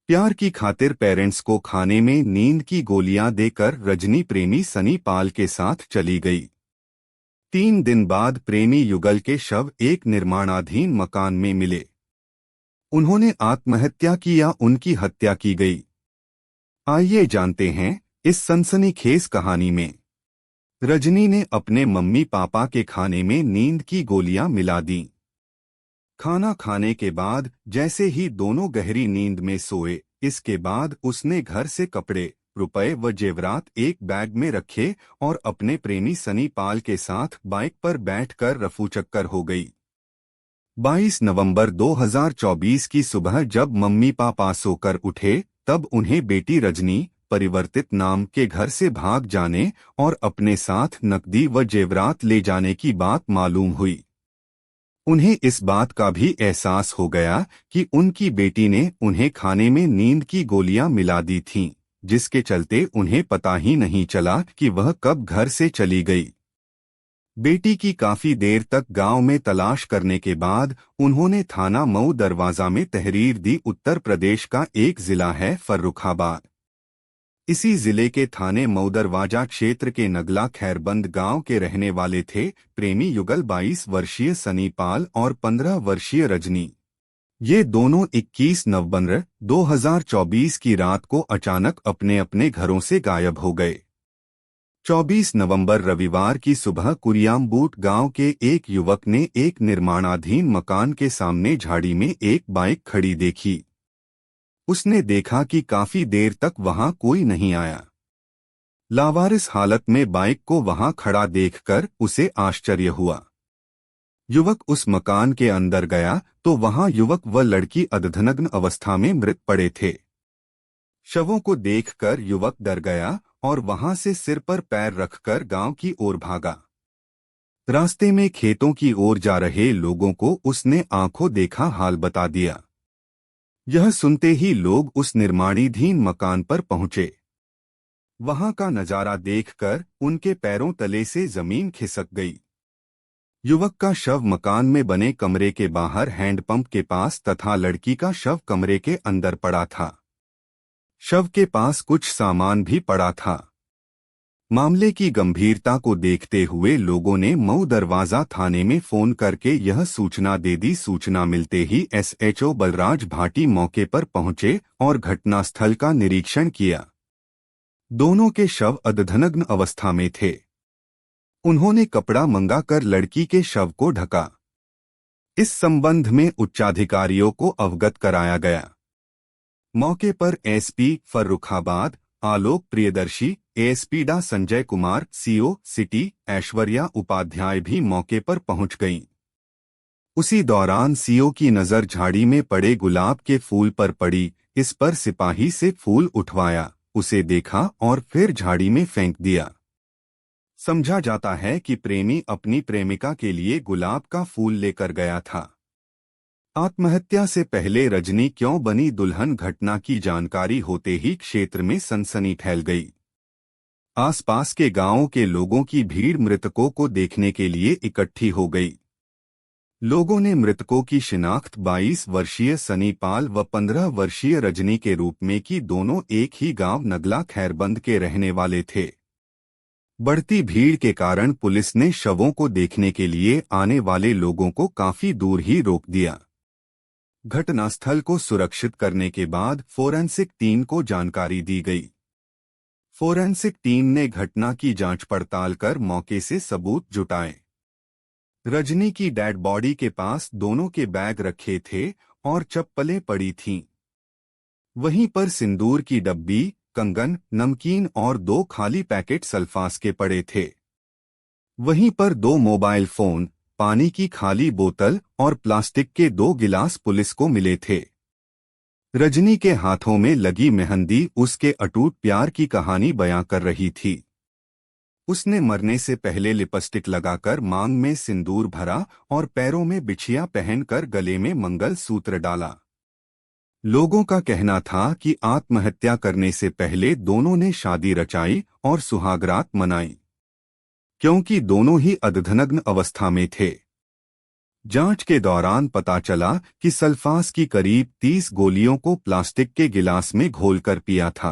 प्यार की खातिर पेरेंट्स को खाने में नींद की गोलियां देकर रजनी प्रेमी सनी पाल के साथ चली गई। 3 दिन बाद प्रेमी युगल के शव एक निर्माणाधीन मकान में मिले। उन्होंने आत्महत्या की या उनकी हत्या की गई? आइए जानते हैं इस सनसनीखेज कहानी में। रजनी ने अपने मम्मी पापा के खाने में नींद की गोलियां मिला दी। खाना खाने के बाद जैसे ही दोनों गहरी नींद में सोए, इसके बाद उसने घर से कपड़े, रुपए व जेवरात एक बैग में रखे और अपने प्रेमी सनी पाल के साथ बाइक पर बैठकर रफू चक्कर हो गई। 22 नवंबर 2024 की सुबह जब मम्मी पापा सोकर उठे, तब उन्हें बेटी रजनी परिवर्तित नाम के घर से भाग जाने और अपने साथ नकदी व जेवरात ले जाने की बात मालूम हुई। उन्हें इस बात का भी एहसास हो गया कि उनकी बेटी ने उन्हें खाने में नींद की गोलियां मिला दी थीं, जिसके चलते उन्हें पता ही नहीं चला कि वह कब घर से चली गई। बेटी की काफी देर तक गांव में तलाश करने के बाद उन्होंने थाना मऊ दरवाजा में तहरीर दी। उत्तर प्रदेश का एक जिला है फर्रुखाबाद। इसी जिले के थाने मऊदरवाजा क्षेत्र के नगला खैरबंद गांव के रहने वाले थे प्रेमी युगल 22 वर्षीय सनी पाल और 15 वर्षीय रजनी। ये दोनों 21 नवंबर 2024 की रात को अचानक अपने अपने घरों से गायब हो गए। 24 नवंबर रविवार की सुबह कुरियामबूट गांव के एक युवक ने एक निर्माणाधीन मकान के सामने झाड़ी में एक बाइक खड़ी देखी। उसने देखा कि काफी देर तक वहां कोई नहीं आया। लावारिस हालत में बाइक को वहां खड़ा देखकर उसे आश्चर्य हुआ। युवक उस मकान के अंदर गया तो वहां युवक व लड़की अर्धनग्न अवस्था में मृत पड़े थे। शवों को देखकर युवक डर गया और वहां से सिर पर पैर रखकर गांव की ओर भागा। रास्ते में खेतों की ओर जा रहे लोगों को उसने आंखों देखा हाल बता दिया। यह सुनते ही लोग उस निर्माणाधीन मकान पर पहुंचे। वहां का नजारा देखकर उनके पैरों तले से जमीन खिसक गई। युवक का शव मकान में बने कमरे के बाहर हैंडपंप के पास तथा लड़की का शव कमरे के अंदर पड़ा था। शव के पास कुछ सामान भी पड़ा था। मामले की गंभीरता को देखते हुए लोगों ने मऊ दरवाजा थाने में फोन करके यह सूचना दे दी। सूचना मिलते ही एसएचओ बलराज भाटी मौके पर पहुंचे और घटनास्थल का निरीक्षण किया। दोनों के शव अर्धनग्न अवस्था में थे। उन्होंने कपड़ा मंगाकर लड़की के शव को ढका। इस संबंध में उच्चाधिकारियों को अवगत कराया गया। मौके पर एसपी फर्रुखाबाद आलोक प्रियदर्शी, एएसपी डा संजय कुमार, सीओ सिटी ऐश्वर्या उपाध्याय भी मौके पर पहुंच गईं। उसी दौरान सीओ की नजर झाड़ी में पड़े गुलाब के फूल पर पड़ी। इस पर सिपाही से फूल उठवाया, उसे देखा और फिर झाड़ी में फेंक दिया। समझा जाता है कि प्रेमी अपनी प्रेमिका के लिए गुलाब का फूल लेकर गया था। आत्महत्या से पहले रजनी क्यों बनी दुल्हन? घटना की जानकारी होते ही क्षेत्र में सनसनी फैल गई। आसपास के गांवों के लोगों की भीड़ मृतकों को देखने के लिए इकट्ठी हो गई। लोगों ने मृतकों की शिनाख्त 22 वर्षीय सनी पाल व 15 वर्षीय रजनी के रूप में की। दोनों एक ही गांव नगला खैरबंद के रहने वाले थे। बढ़ती भीड़ के कारण पुलिस ने शवों को देखने के लिए आने वाले लोगों को काफी दूर ही रोक दिया। घटनास्थल को सुरक्षित करने के बाद फोरेंसिक टीम को जानकारी दी गई। फोरेंसिक टीम ने घटना की जांच पड़ताल कर मौके से सबूत जुटाए। रजनी की डेड बॉडी के पास दोनों के बैग रखे थे और चप्पलें पड़ी थीं। वहीं पर सिंदूर की डब्बी, कंगन, नमकीन और 2 खाली पैकेट सल्फास के पड़े थे। वहीं पर 2 मोबाइल फोन, पानी की खाली बोतल और प्लास्टिक के 2 गिलास पुलिस को मिले थे। रजनी के हाथों में लगी मेहंदी उसके अटूट प्यार की कहानी बयां कर रही थी। उसने मरने से पहले लिपस्टिक लगाकर मांग में सिंदूर भरा और पैरों में बिछिया पहनकर गले में मंगल सूत्र डाला। लोगों का कहना था कि आत्महत्या करने से पहले दोनों ने शादी रचाई और सुहागरात मनाई, क्योंकि दोनों ही अर्धनग्न अवस्था में थे। जांच के दौरान पता चला कि सल्फास की करीब 30 गोलियों को प्लास्टिक के गिलास में घोलकर पिया था।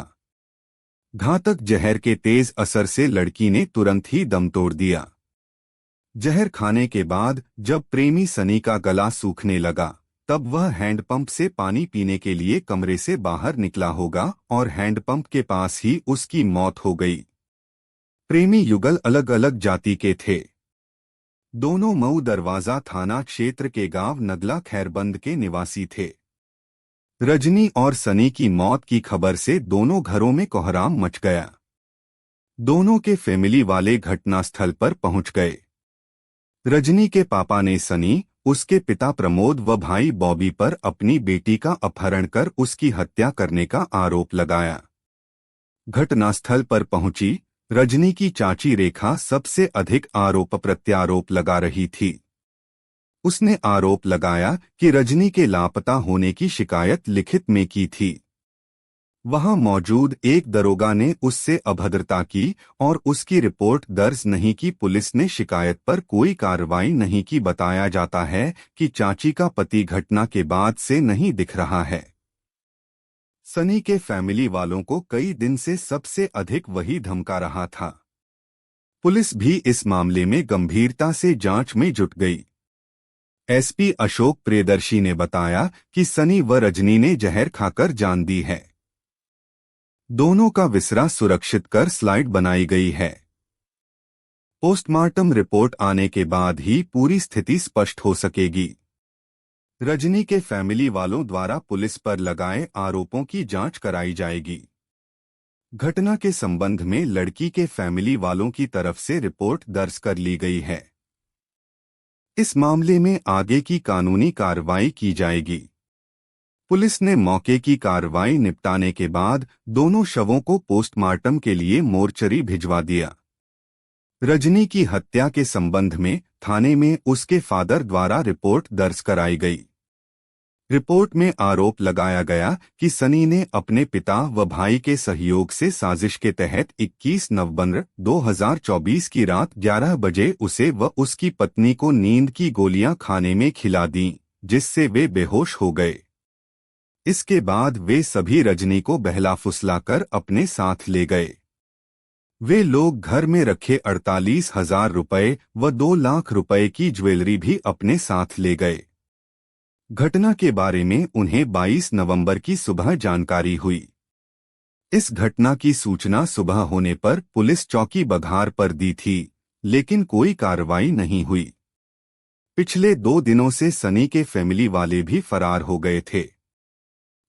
घातक जहर के तेज असर से लड़की ने तुरंत ही दम तोड़ दिया। जहर खाने के बाद जब प्रेमी सनी का गला सूखने लगा, तब वह हैंडपंप से पानी पीने के लिए कमरे से बाहर निकला होगा और हैंडपंप के पास ही उसकी मौत हो गई। प्रेमी युगल अलग अलग जाति के थे। दोनों मऊ दरवाजा थाना क्षेत्र के गांव नगला खैरबंद के निवासी थे। रजनी और सनी की मौत की खबर से दोनों घरों में कोहराम मच गया। दोनों के फैमिली वाले घटनास्थल पर पहुंच गए। रजनी के पापा ने सनी, उसके पिता प्रमोद व भाई बॉबी पर अपनी बेटी का अपहरण कर उसकी हत्या करने का आरोप लगाया। घटनास्थल पर पहुंची रजनी की चाची रेखा सबसे अधिक आरोप प्रत्यारोप लगा रही थी। उसने आरोप लगाया कि रजनी के लापता होने की शिकायत लिखित में की थी। वहां मौजूद एक दरोगा ने उससे अभद्रता की और उसकी रिपोर्ट दर्ज नहीं की। पुलिस ने शिकायत पर कोई कार्रवाई नहीं की। बताया जाता है कि चाची का पति घटना के बाद से नहीं दिख रहा है। सनी के फैमिली वालों को कई दिन से सबसे अधिक वही धमका रहा था। पुलिस भी इस मामले में गंभीरता से जांच में जुट गई। एसपी अशोक प्रियदर्शी ने बताया कि सनी व रजनी ने जहर खाकर जान दी है। दोनों का विसरा सुरक्षित कर स्लाइड बनाई गई है। पोस्टमार्टम रिपोर्ट आने के बाद ही पूरी स्थिति स्पष्ट हो सकेगी। रजनी के फैमिली वालों द्वारा पुलिस पर लगाए आरोपों की जांच कराई जाएगी। घटना के संबंध में लड़की के फैमिली वालों की तरफ से रिपोर्ट दर्ज कर ली गई है। इस मामले में आगे की कानूनी कार्रवाई की जाएगी। पुलिस ने मौके की कार्रवाई निपटाने के बाद दोनों शवों को पोस्टमार्टम के लिए मोर्चरी भिजवा दिया। रजनी की हत्या के संबंध में थाने में उसके फादर द्वारा रिपोर्ट दर्ज कराई गई। रिपोर्ट में आरोप लगाया गया कि सनी ने अपने पिता व भाई के सहयोग से साजिश के तहत 21 नवंबर 2024 की रात 11 बजे उसे व उसकी पत्नी को नींद की गोलियां खाने में खिला दीं, जिससे वे बेहोश हो गए। इसके बाद वे सभी रजनी को बहला फुसलाकर अपने साथ ले गए। वे लोग घर में रखे 48,000 रुपए व 2 लाख रुपए की ज्वेलरी भी अपने साथ ले गए। घटना के बारे में उन्हें 22 नवंबर की सुबह जानकारी हुई। इस घटना की सूचना सुबह होने पर पुलिस चौकी बघार पर दी थी, लेकिन कोई कार्रवाई नहीं हुई। पिछले 2 दिनों से सनी के फैमिली वाले भी फरार हो गए थे।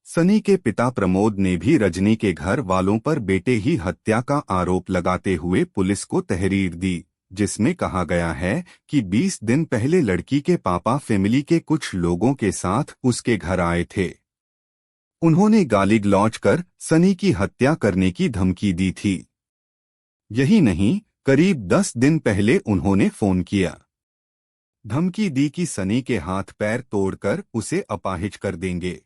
सनी के पिता प्रमोद ने भी रजनी के घर वालों पर बेटे ही हत्या का आरोप लगाते हुए पुलिस को तहरीर दी, जिसमें कहा गया है कि 20 दिन पहले लड़की के पापा फैमिली के कुछ लोगों के साथ उसके घर आए थे। उन्होंने गाली गलौज कर सनी की हत्या करने की धमकी दी थी। यही नहीं, करीब 10 दिन पहले उन्होंने फोन किया, धमकी दी कि सनी के हाथ पैर तोड़कर उसे अपाहिज कर देंगे।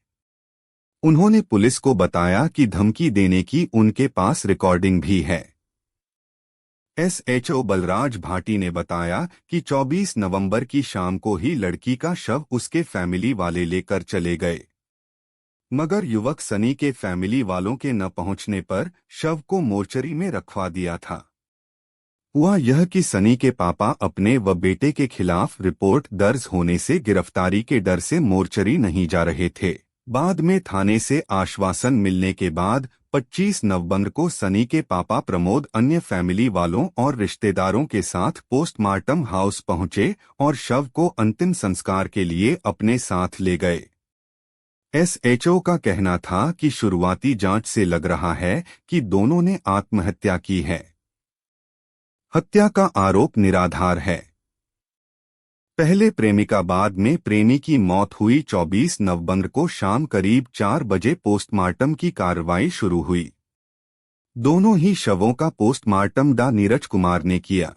उन्होंने पुलिस को बताया कि धमकी देने की उनके पास रिकॉर्डिंग भी है। एसएचओ बलराज भाटी ने बताया कि 24 नवंबर की शाम को ही लड़की का शव उसके फैमिली वाले लेकर चले गए, मगर युवक सनी के फैमिली वालों के न पहुंचने पर शव को मोर्चरी में रखवा दिया था। हुआ यह कि सनी के पापा अपने व बेटे के खिलाफ रिपोर्ट दर्ज होने से गिरफ्तारी के डर से मोर्चरी नहीं जा रहे थे। बाद में थाने से आश्वासन मिलने के बाद 25 नवंबर को सनी के पापा प्रमोद अन्य फैमिली वालों और रिश्तेदारों के साथ पोस्टमार्टम हाउस पहुंचे और शव को अंतिम संस्कार के लिए अपने साथ ले गए। एसएचओ का कहना था कि शुरुआती जांच से लग रहा है कि दोनों ने आत्महत्या की है। हत्या का आरोप निराधार है। पहले प्रेमिका बाद में प्रेमी की मौत हुई। 24 नवंबर को शाम करीब 4 बजे पोस्टमार्टम की कार्रवाई शुरू हुई। दोनों ही शवों का पोस्टमार्टम डा नीरज कुमार ने किया।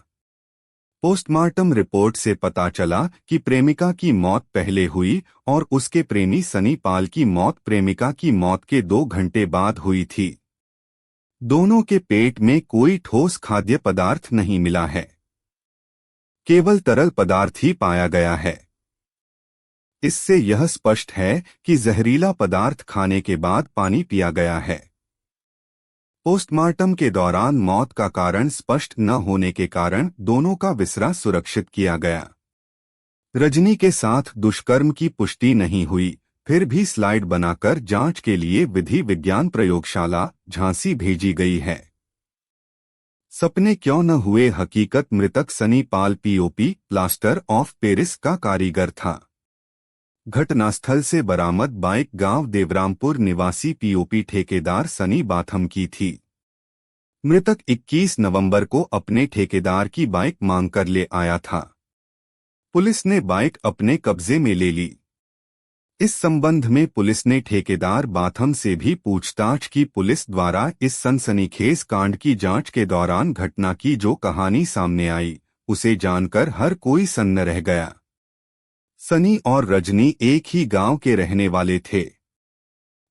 पोस्टमार्टम रिपोर्ट से पता चला कि प्रेमिका की मौत पहले हुई और उसके प्रेमी सनी पाल की मौत प्रेमिका की मौत के 2 घंटे बाद हुई थी। दोनों के पेट में कोई ठोस खाद्य पदार्थ नहीं मिला है, केवल तरल पदार्थ ही पाया गया है। इससे यह स्पष्ट है कि जहरीला पदार्थ खाने के बाद पानी पिया गया है। पोस्टमार्टम के दौरान मौत का कारण स्पष्ट न होने के कारण दोनों का विसरा सुरक्षित किया गया। रजनी के साथ दुष्कर्म की पुष्टि नहीं हुई, फिर भी स्लाइड बनाकर जांच के लिए विधि विज्ञान प्रयोगशाला झांसी भेजी गई है। सपने क्यों न हुए हकीकत। मृतक सनी पाल पीओपी प्लास्टर ऑफ पेरिस का कारीगर था। घटनास्थल से बरामद बाइक गांव देवरामपुर निवासी पीओपी ठेकेदार सनी बाथम की थी। मृतक 21 नवंबर को अपने ठेकेदार की बाइक मांगकर ले आया था। पुलिस ने बाइक अपने कब्जे में ले ली। इस संबंध में पुलिस ने ठेकेदार बाथम से भी पूछताछ की। पुलिस द्वारा इस सनसनीखेज कांड की जांच के दौरान घटना की जो कहानी सामने आई, उसे जानकर हर कोई सन्न रह गया। सनी और रजनी एक ही गांव के रहने वाले थे।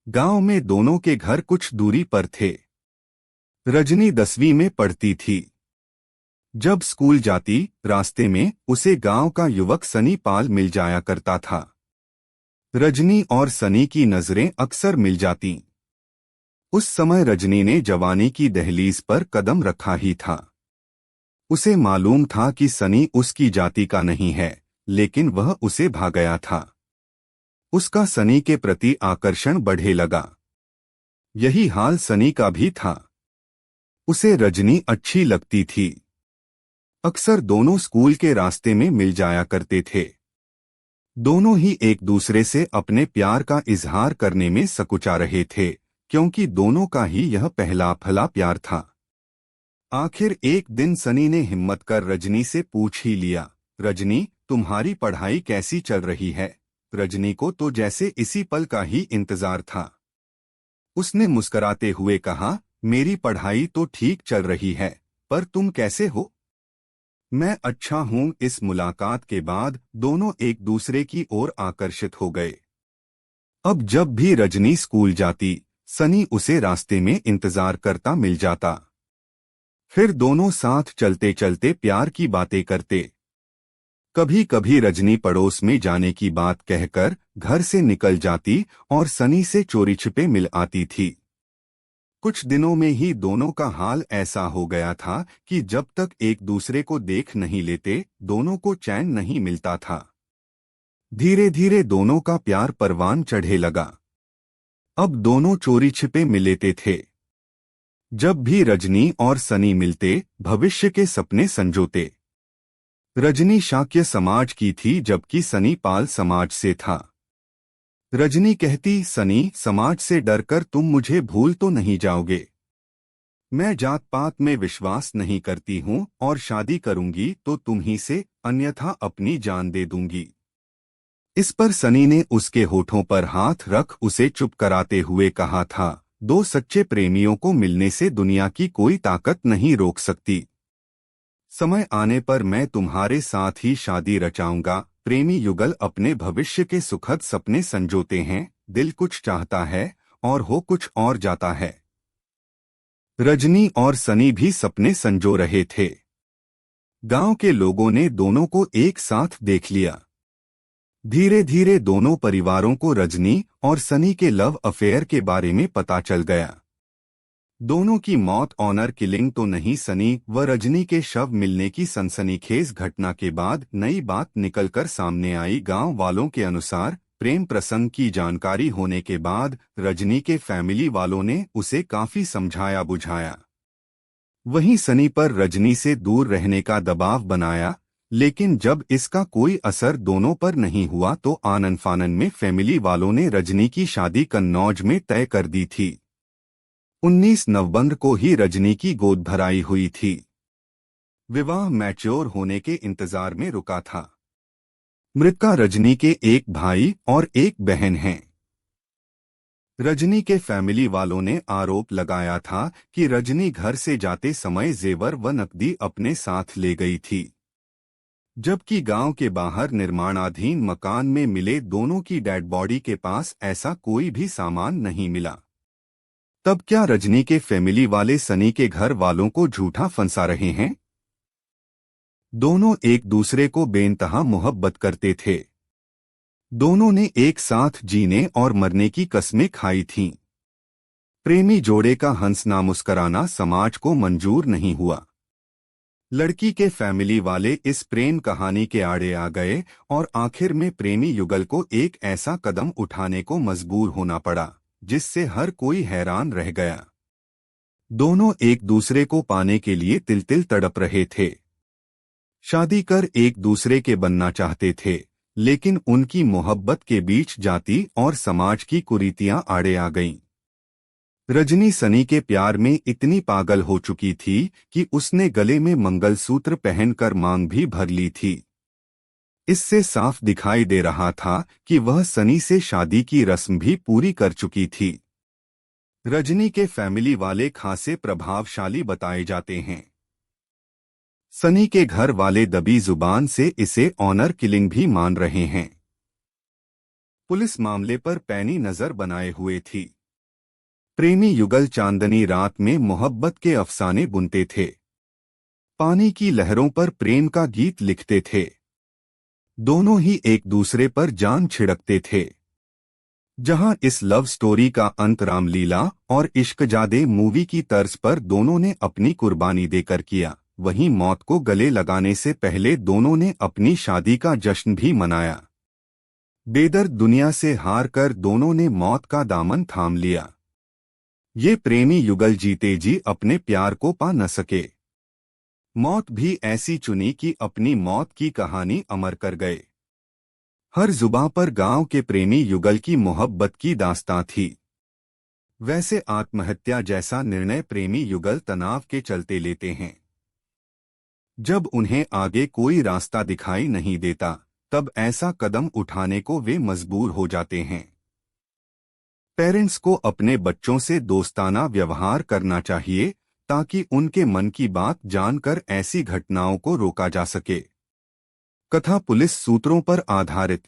गांव में दोनों के घर कुछ दूरी पर थे। रजनी 10वीं में पढ़ती थी। जब स्कूल जाती, रास्ते में उसे गांव का युवक सनी पाल मिल जाया करता था। रजनी और सनी की नजरें अक्सर मिल जातीं। उस समय रजनी ने जवानी की दहलीज पर कदम रखा ही था। उसे मालूम था कि सनी उसकी जाति का नहीं है, लेकिन वह उसे भा गया था। उसका सनी के प्रति आकर्षण बढ़े लगा। यही हाल सनी का भी था। उसे रजनी अच्छी लगती थी। अक्सर दोनों स्कूल के रास्ते में मिल जाया करते थे। दोनों ही एक दूसरे से अपने प्यार का इजहार करने में सकुचा रहे थे, क्योंकि दोनों का ही यह पहला फला प्यार था। आखिर एक दिन सनी ने हिम्मत कर रजनी से पूछ ही लिया, रजनी, तुम्हारी पढ़ाई कैसी चल रही है? रजनी को तो जैसे इसी पल का ही इंतजार था। उसने मुस्कराते हुए कहा, मेरी पढ़ाई तो ठीक चल रही है, पर तुम कैसे हो? मैं अच्छा हूं। इस मुलाकात के बाद दोनों एक दूसरे की ओर आकर्षित हो गए। अब जब भी रजनी स्कूल जाती, सनी उसे रास्ते में इंतजार करता मिल जाता। फिर दोनों साथ चलते चलते प्यार की बातें करते। कभी कभी रजनी पड़ोस में जाने की बात कहकर घर से निकल जाती और सनी से चोरी छिपे मिल आती थी। कुछ दिनों में ही दोनों का हाल ऐसा हो गया था कि जब तक एक दूसरे को देख नहीं लेते, दोनों को चैन नहीं मिलता था। धीरे धीरे दोनों का प्यार परवान चढ़े लगा। अब दोनों चोरी छिपे मिलते थे। जब भी रजनी और सनी मिलते, भविष्य के सपने संजोते। रजनी शाक्य समाज की थी, जबकि सनी पाल समाज से था। रजनी कहती, सनी, समाज से डरकर तुम मुझे भूल तो नहीं जाओगे? मैं जात पात में विश्वास नहीं करती हूँ और शादी करूंगी तो तुम ही से, अन्यथा अपनी जान दे दूंगी। इस पर सनी ने उसके होठों पर हाथ रख उसे चुप कराते हुए कहा था, दो सच्चे प्रेमियों को मिलने से दुनिया की कोई ताकत नहीं रोक सकती। समय आने पर मैं तुम्हारे साथ ही शादी रचाऊंगा। प्रेमी युगल अपने भविष्य के सुखद सपने संजोते हैं। दिल कुछ चाहता है और हो कुछ और जाता है। रजनी और सनी भी सपने संजो रहे थे। गांव के लोगों ने दोनों को एक साथ देख लिया। धीरे धीरे दोनों परिवारों को रजनी और सनी के लव अफेयर के बारे में पता चल गया। दोनों की मौत ऑनर किलिंग तो नहीं, सनी व रजनी के शव मिलने की सनसनीखेज घटना के बाद नई बात निकलकर सामने आई। गांव वालों के अनुसार प्रेम प्रसंग की जानकारी होने के बाद रजनी के फैमिली वालों ने उसे काफी समझाया बुझाया। वहीं सनी पर रजनी से दूर रहने का दबाव बनाया, लेकिन जब इसका कोई असर दोनों पर नहीं हुआ तो आनन फानन में फैमिली वालों ने रजनी की शादी कन्नौज में तय कर दी थी। 19 नवंबर को ही रजनी की गोद भराई हुई थी। विवाह मैच्योर होने के इंतजार में रुका था। मृतका रजनी के एक भाई और एक बहन हैं। रजनी के फैमिली वालों ने आरोप लगाया था कि रजनी घर से जाते समय जेवर व नकदी अपने साथ ले गई थी, जबकि गांव के बाहर निर्माणाधीन मकान में मिले दोनों की डेड बॉडी के पास ऐसा कोई भी सामान नहीं मिला। तब क्या रजनी के फैमिली वाले सनी के घर वालों को झूठा फंसा रहे हैं? दोनों एक दूसरे को बेइंतहा मोहब्बत करते थे। दोनों ने एक साथ जीने और मरने की कस्में खाई थीं। प्रेमी जोड़े का हंसना मुस्कराना समाज को मंजूर नहीं हुआ। लड़की के फैमिली वाले इस प्रेम कहानी के आड़े आ गए और आखिर में प्रेमी युगल को एक ऐसा कदम उठाने को मजबूर होना पड़ा जिससे हर कोई हैरान रह गया। दोनों एक दूसरे को पाने के लिए तिल तिल तड़प रहे थे। शादी कर एक दूसरे के बनना चाहते थे, लेकिन उनकी मोहब्बत के बीच जाति और समाज की कुरीतियां आड़े आ गईं। रजनी सनी के प्यार में इतनी पागल हो चुकी थी कि उसने गले में मंगलसूत्र पहनकर मांग भी भर ली थी। इससे साफ दिखाई दे रहा था कि वह सनी से शादी की रस्म भी पूरी कर चुकी थी। रजनी के फैमिली वाले खासे प्रभावशाली बताए जाते हैं। सनी के घर वाले दबी जुबान से इसे ऑनर किलिंग भी मान रहे हैं। पुलिस मामले पर पैनी नजर बनाए हुए थी। प्रेमी युगल चांदनी रात में मोहब्बत के अफसाने बुनते थे। पानी की लहरों पर प्रेम का गीत लिखते थे। दोनों ही एक दूसरे पर जान छिड़कते थे। जहां इस लव स्टोरी का अंत रामलीला और इश्कजादे मूवी की तर्ज पर दोनों ने अपनी कुर्बानी देकर किया, वहीं मौत को गले लगाने से पहले दोनों ने अपनी शादी का जश्न भी मनाया। बेदर्द दुनिया से हार कर दोनों ने मौत का दामन थाम लिया। ये प्रेमी युगल जीते जी अपने प्यार को पा न सके। मौत भी ऐसी चुनी कि अपनी मौत की कहानी अमर कर गए। हर जुबां पर गांव के प्रेमी युगल की मोहब्बत की दास्तां थी। वैसे आत्महत्या जैसा निर्णय प्रेमी युगल तनाव के चलते लेते हैं। जब उन्हें आगे कोई रास्ता दिखाई नहीं देता, तब ऐसा कदम उठाने को वे मजबूर हो जाते हैं। पेरेंट्स को अपने बच्चों से दोस्ताना व्यवहार करना चाहिए ताकि उनके मन की बात जानकर ऐसी घटनाओं को रोका जा सके। कथा पुलिस सूत्रों पर आधारित।